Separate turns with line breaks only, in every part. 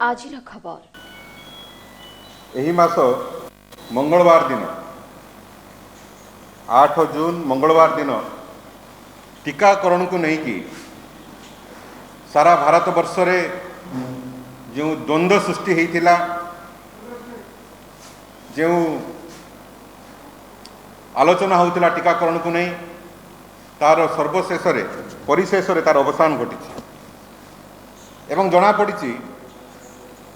आजिर खबर
एही मास मंगलवार दिन 8 जून मंगलवार दिन टीकाकरण को लेकिन सारा भारत वर्ष रे जो द्वंद्व सृष्टि होता जो आलोचना होता टीकाकरण को नहीं तार सर्वशेष परिशेष तार अवसान घटी एवं जना पड़ी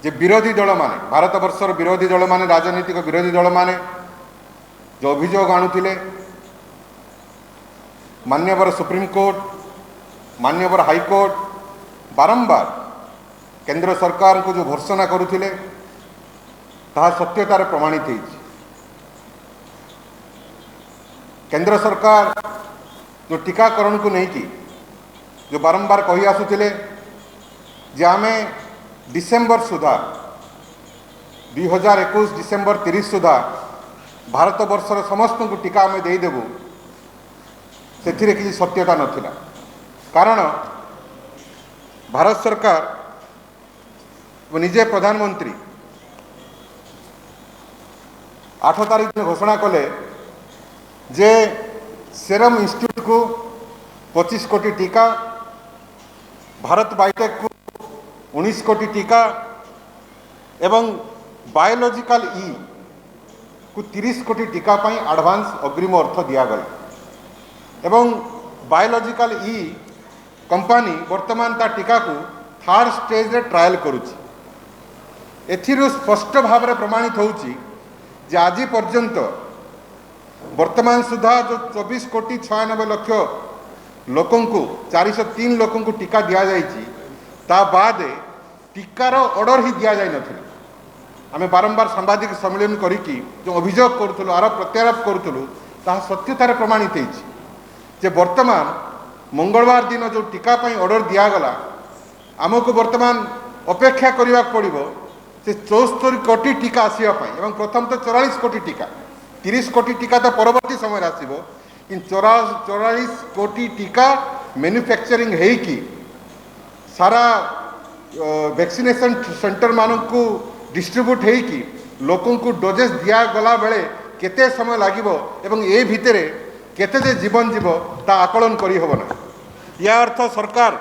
जे विरोधी दल माने भारत वर्षर विरोधी दल माने राजनीतिक विरोधी दल माने जो अभियोग आणुथिले मान्यवर सुप्रीमकोर्ट मान्यवर हाईकोर्ट बारंबार केंद्र सरकार को जो भर्सना करुथिले ताहा सत्यतार प्रमाणित होइछि। केंद्र सरकार जो टीकाकरण को लेकिन जो बारंबार कही आसुथिले जे आमे डिसेम्बर सुधा 2021 डिसेम्बर 30 सुधा भारत वर्षर समस्त को टीका आम देदेबू से किसी सत्यता नथिला। कारण भारत सरकार निजे प्रधानमंत्री 8 तारीख में घोषणा कले जे सेरम इंस्टीट्यूट को 25 कोटी टीका, भारत बायोटेक को 19 कोटी टीका एवं बायोलॉजिकल ई को 30 कोटी टीका पाई एडवांस अग्रिम अर्थ दिगला एवं बायोलॉजिकल ई कंपनी वर्तमान ता टीका को थर्ड स्टेज रे ट्रायल करुछि। एथिरु स्पष्ट भाव में प्रमाणित होउछि जे आज पर्यंत वर्तमान सुधा जो 24 कोटी 96 लक्ष लोकों को 403 लोकों को टीका दिया जाइछि ता बाद टीकार ऑर्डर ही दि जाई नथिला। आमे बारंबार सांबादिक सम्मेलन करिकी जो अभियोग करूथलु आरोप प्रत्यारोप करूथलु ताहा सत्यतार प्रमाणित होइछि जे वर्तमान मंगलवार दिन जो टीका पाई ऑर्डर दिया गला आमको वर्तमान अपेक्षा करने पड़ो से 74 कोटी टीका आसिया पाई एवं प्रथम तो 44 कोटी टीका 30 कोटी टीका तो परवर्ती समय आसिबो कि 44 कोटी टीका मैन्युफैक्चरिंग हेकी सारा वैक्सीनेशन सेंटर मानक को डिस्ट्रीब्यूट हेकी लोकों को डोजेस दिया गला बेले केते समय लागिबो एवं ए भितरे केते जे जीवन जीव ता आकलन करी होबना। या अर्थ सरकार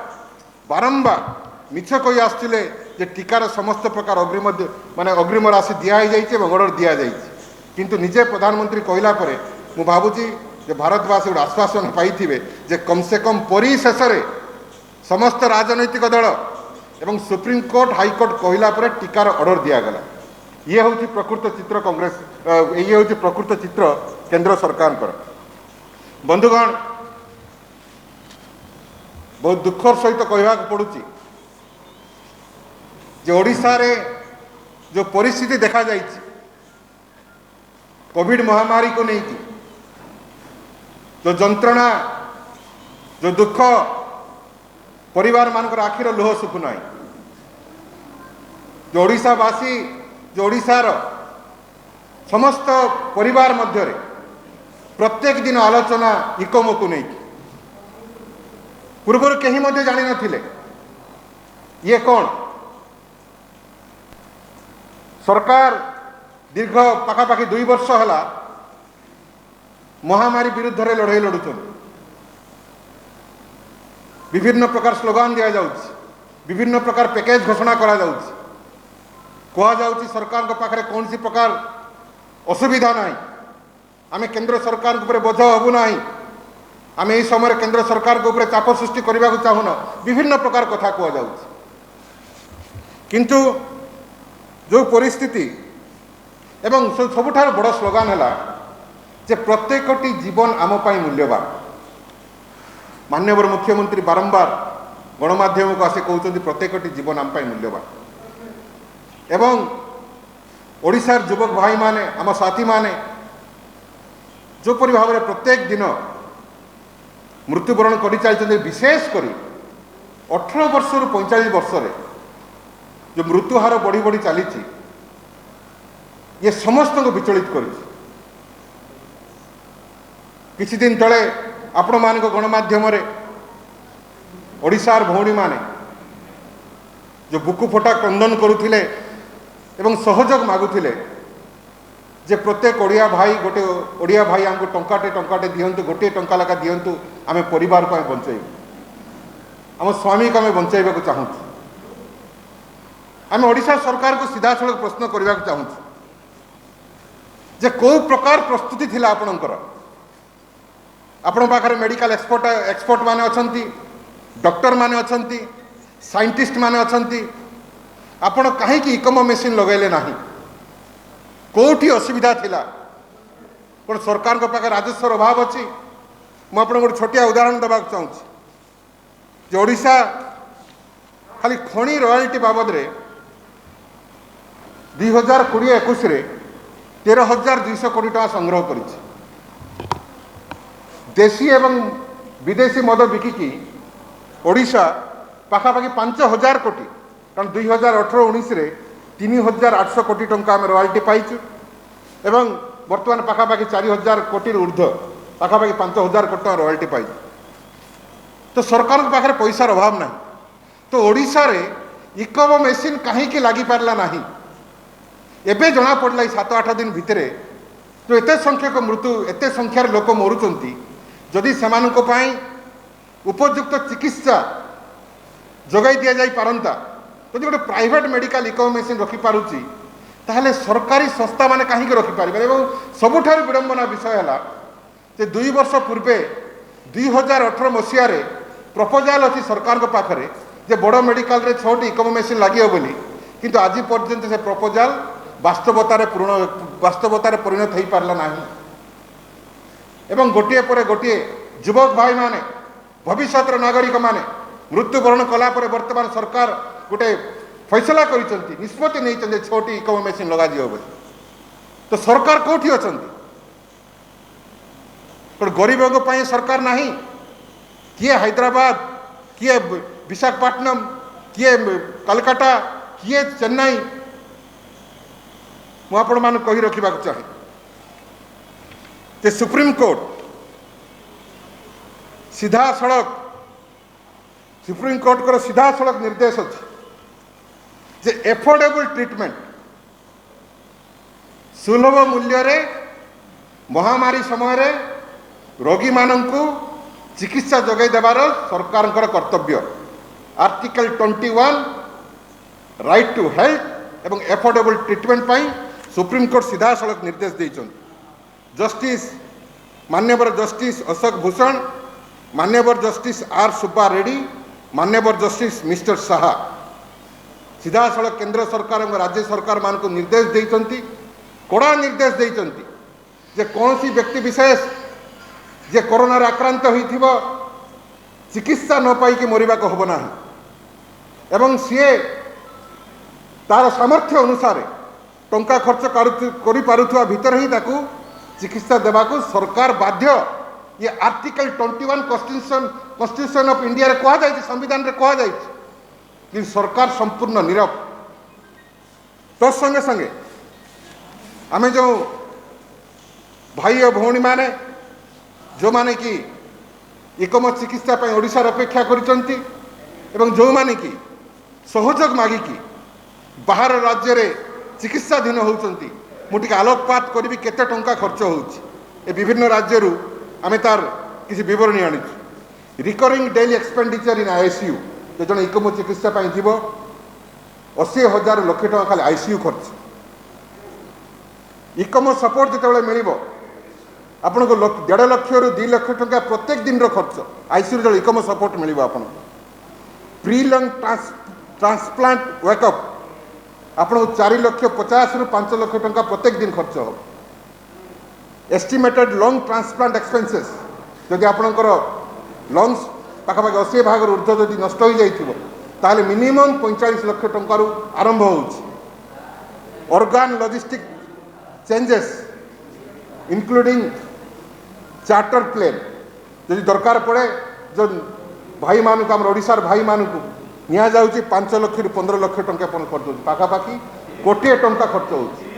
बारंबार मिछ कही आसथिले जे टीकार समस्त प्रकार अग्रिम माने अग्रिम राशि दिया जाइए और ऑर्डर दिया जाइए किंतु निजे प्रधानमंत्री कहला परे मु भाबुची जे भारतवासी गोटे आश्वासन पाइथिबे जे कम से कम परिशेष समस्त राजनैतिक दल एवं सुप्रीमकोर्ट हाईकोर्ट कहला परे टीकार ऑर्डर दिया गला। ये हूँ प्रकृत चित्र कांग्रेस ये हूँ प्रकृत चित्र केंद्र सरकार कर। बंधुगण बहुत दुखर सहित कहवा पड़ुची जे ओडिशा रे जो परिस्थिति देखा जाइए कोविड महामारी को लेकिन जो जंत्रणा जो दुख परिवार मानकर आखिर लुह सुखुना जो ओडिशावासी जो ओडिशार समस्त परिवार मध्य प्रत्येक दिन आलोचना इकोमो को लेकिन पूर्व कहीं मध्य जानी नथिले ये कौन सरकार दीर्घ पाखापाखि 2 वर्ष है महामारी विरुद्ध रे लड़ाई लड़ुछन विभिन्न प्रकार स्लोगान दिया जाउछि विभिन्न प्रकार पैकेज घोषणा करा जाउछि कहा जाउछि सरकार के पाखरे कौन सी प्रकार असुविधा नहीं आमे केंद्र सरकार के ऊपर बोझ हबु नहीं आमे एही समय केंद्र सरकार के ऊपर चाप सृष्टि करबा को चाहुना विभिन्न प्रकार कथा कहा जाउछि किंतु जो परिस्थिति एवं सबुठार बड़ स्लोगान है जे प्रत्येकटी जीवन आम पाई मूल्यवान। माननीय मुख्यमंत्री बारंबार गणमाध्यम को आसे कहते प्रत्येकटी जीवन आम पाई मूल्यवान एवं ओडिशार युवक भाई माने आम साथी माने जोपरि भाव में प्रत्येक दिन मृत्युवरण कर चलते विशेषकर 18 वर्ष रु 45 वर्ष रे जो मृत्यु हार बढ़ी बढ़ी चली ये समस्त को विचलित कर किछि दिन तले आपण मान गणमाध्यम ओडिशार भौणी माने जो बुकु फटा क्रंदन करुले एवं सहयोग मागुले जे प्रत्येक ओडिया भाई गोटे ओडिया भाई आमको टंकाटे दिंतु गोटे टंका लेखा दिंतु आम परिवार को बंचेबू आम स्वामी को आम बंचाइबा चाहूँ आम ओडिशा सरकार को सीधा सड़क प्रश्न करने को चाहूँ जे कौ प्रकार प्रस्तुति थिला आपणकर आपण पाखरे मेडिकल एक्सपर्ट माने अछंती डॉक्टर माने अछंती साइंटिस्ट माने अछंती आपण काहे कि इकमो मशीन लगैले नाही कोठी असुविधा थिला पण सरकार को पाखे राजस्व अभाव अछि मु आपण गोटे छोटिया उदाहरण देबा चाहूँ जे ओडिशा खाली खणी रॉयल्टी बाबद रे 2020-21 रे 13,200 कोटी टका संग्रह करिछि देशी एवं विदेशी मद बिकिकी ओडिशा पाखापाखि 5,000 कोटी कारण 2018-19 रे 3,800 कोटी टंका आम रॉयल्टी पाइछु एवं वर्तमान पाखापाखि 4,000 कोटी ऊर्ध्व पाखापाखि 5,000 कोटी रॉयल्टी पाइछु तो सरकार के पाखे पैसार अभाव ना तो ओडिशा रे इकम मेसीन कहीं लगी पारला नहीं एबे जना पड़ला 7-8 दिन भितर जो एते संख्यक मृत्यु एते संख्यार लोक मरुचंती जदि सेमानक पई उपयुक्त चिकित्सा जोगाई दिया जाई पारंता जदि गोटे प्राइवेट मेडिकल इकम मेसीन रखी पारुची ताहले सरकारी संस्था माने कहीं रखी पारिबे एवं सबुठार विडंबना विषय है जे 2 वर्ष पूर्वे 2018 मसीह रे प्रपोजाल अच्छी सरकार के पाखरे जे बड़ मेडिकल रे 6टी इकम मेसीन लगे बोली किंतु आज पर्यंत से प्रपोजाल वास्तवतार परिणत हो पारला नहीं एवं गोटे पर गोटे युवक भाई माने भविष्य नागरिक माने मृत्युवरण कलापर वर्तमान सरकार गोटे फैसला करिसेंती निष्पत्ति नहीं 6टी इकम मेसीन लगा दियो बोली तो सरकार कोठी अछंती पर गरीबों को सरकार नहीं किए हैदराबाद किए विशाखापट्टनम किए कलकत्ता किए चेन्नई मु आपण मान कही रखा चाहे जे सुप्रीम कोर्ट सीधा सड़क सुप्रीम कोर्ट को सीधा सड़क निर्देश अच्छे जे एफोर्डेबल ट्रीटमेंट सुलभ मूल्य रे महामारी समय रे रोगी मानंकु चिकित्सा जोगाई देवार सरकार कर्तव्य आर्टिकल 21 राइट टू हेल्थ एवं एफोर्डेबल ट्रीटमेंट पाई सुप्रीम कोर्ट सीधा सड़क निर्देश देइछन जस्टिस मान्यवर जस्टिस अशोक भूषण मान्यवर जस्टिस आर सुब्बा रेड्डी मान्यवर जस्टिस मिस्टर साहा सीधा सड़क केंद्र सरकार और राज्य सरकार मान को निर्देश देइछंती कड़ा निर्देश देइछंती जे कौन सी व्यक्ति विशेष जे कोरोना आक्रांत होइथिबो चिकित्सा न पाई कि मरिबा को हबो नाही एवं सीए तार सामर्थ्य अनुसार टंका खर्च करि पारुथुवा भीतर ही ताकू चिकित्सा देवाकू सरकार बाध्य ये आर्टिकल 21 कॉन्स्टिट्यूशन ऑफ इंडिया रे कहा जाय संविधान रे कहा जाय कि सरकार संपूर्ण नीरव तो संगे संगे आमे जो भाई और भौणी माने जो माने कि इकम चिकित्सा पर ओडिशा अपेक्षा करिसंती एवं जो माने कि सहयोग मागिकी बाहर राज्य रे चिकित्साधीन होउचंती मुटिक आलोकपात करी केते टंका खर्च होउची ए विभिन्न राज्य रु आमे तार किसी विवरणी आनिछु recurring daily expenditure in ICU जो जन इकम चिकित्सा पर जीव 80,000 लक्ष टका खाली आईसीयू खर्च इकम सपोर्ट जिते मिलिबो आपन को 1.5 लाख रु 2 लाख टका प्रत्येक दिन रो खर्च आईसीयू जो इकम सपोर्ट मिलिबो आपन प्री लंग ट्रांसप्लांट वेकअप आपन 4,50,000 रु 5 लाख टका प्रत्येक दिन खर्च हो एस्टिमेटेड लंग ट्रांसप्लांट एक्सपेंसेस जदि आपनकर लंग्स पाखापाखि 80 भाग ऊर्ध्व जदि नष्ट हो जाइथिबो ताले मिनिमम 45 लाख टका रु आरंभ होउछि organ logistic changes including charter plane जदि दरकार पड़े जो भाई मानक आम ओडिशार भाई मानक निया जाउछि 5 लाख रु 15 लाख टका खर्च होउछि पाखापाखि कोटी टंका खर्च होउछि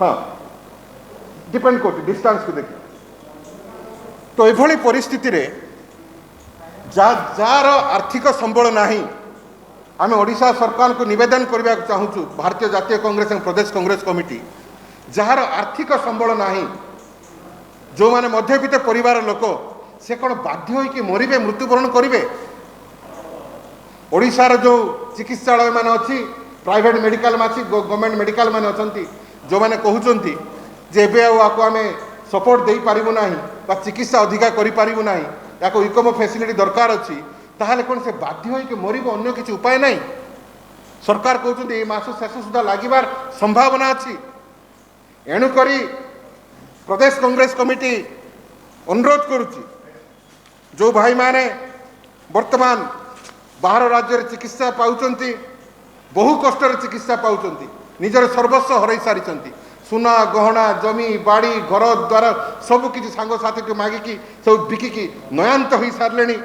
हाँ डिपेंड कर डिस्टेंस को देखिए तो ये परिस्थिति रे जार आर्थिक संबल नहीं आम ओडिशा सरकार को निवेदन करने चाहूँ भारतीय जातीय कांग्रेस और प्रदेश कांग्रेस कमिटी जार आर्थिक संबल ना जो माने मध्यवित्त परिवार लोक से कौन बाध्य होइकि मरिबे मृत्युवरण करेंगे। ओडिशार जो चिकित्सालय मान अच्छी प्राइवेट मेडिकल अच्छी गवर्नमेंट मेडिकल मान अच्छा जो मैंने कहते जे आपको आम सपोर्ट दे पारू ना चिकित्सा अधिका करूँ ना या इकम फैसिलिटी दरकार अच्छी ताहले कौन से बाध्य होइकि मरिबो अन्य किसी उपाय नहीं। सरकार कहते ये मास शेष सुधा लगिबार संभावना अच्छी। एणुक प्रदेश कांग्रेस कमिटी अनुरोध करुच्ची जो भाई माने वर्तमान बाहर राज्य चिकित्सा पाउचंती बहु कष्ट चिकित्सा पाउचंती निजर सर्वस्व हरई सारी सुना गहना जमी बाड़ी घर द्वार सब किसी सांगसाथी मागिकी सब बिकिकी नयांत हो सारे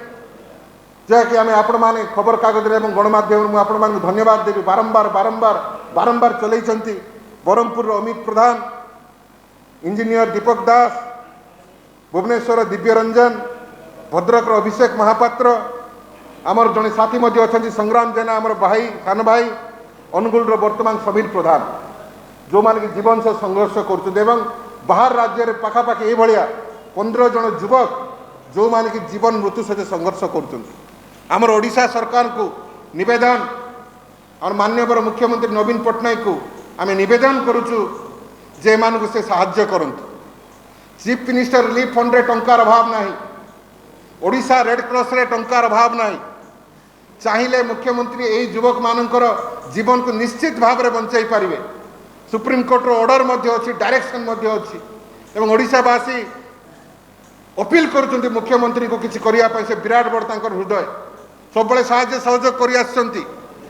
जहाँकि आम आपण मैंने खबर कागज गणमाध्यम आपण मान धन्यवाद देवी बारंबार बारंबार बारंबार चलती ब्रह्मपुर अमित प्रधान इंजीनियर दीपक दास भुवनेश्वर दिव्य रंजन भद्रक अभिषेक महापात्र आमर जड़े साथी अच्छा संग्राम जेना आमर भाई सान भाई अनुगुल वर्तमान समीर प्रधान जो माने जीवन से संघर्ष कर बाहर राज्य में पखापाखि ये 15 जन युवक जो माने कि जीवन मृत्यु सहित संघर्ष कर ओडिशा सरकार को निवेदन और माननीय मुख्यमंत्री नवीन पट्टनायक को आम निवेदन करुचु जे मानक से साहाय्य करंतु। चीफ मिनिस्टर रिलीफ फंड रे टंकार अभाव नहीं ओडिशा रेड क्रॉस रे टंकार अभाव नहीं चाहिए मुख्यमंत्री यही युवक मानकर जीवन को निश्चित भाव में बंचाई पारे। सुप्रीम कोर्ट रो ऑर्डर मध्य अच्छी डायरेक्शन मध्य अच्छी एवं ओडिशावासी अपील कर मुख्यमंत्री को किसी करने से विराट बड़ हृदय सब साहाय्य सहयोग कर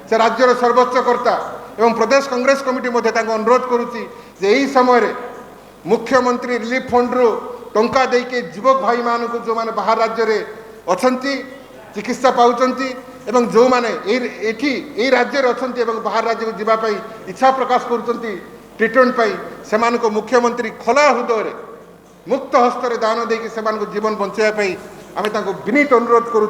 से राज्यर सर्वोच्च कर्ता एवं प्रदेश कांग्रेस कमिटी अनुरोध करुच्ची यही समय मुख्यमंत्री रिलीफ फंड रु टंका देके युवक भाई मान को जो माने बाहर राज्य में अच्छा चिकित्सा पाउचंती एवं जो माने ये राज्य में अच्छा बाहर राज्य को जीवाई इच्छा प्रकाश करुँच ट्रिटमेंट पाई से मुख्यमंत्री खोला हृदय मुक्त हस्त दान देकी जीवन बचाई आम विनीत अनुरोध करुँ।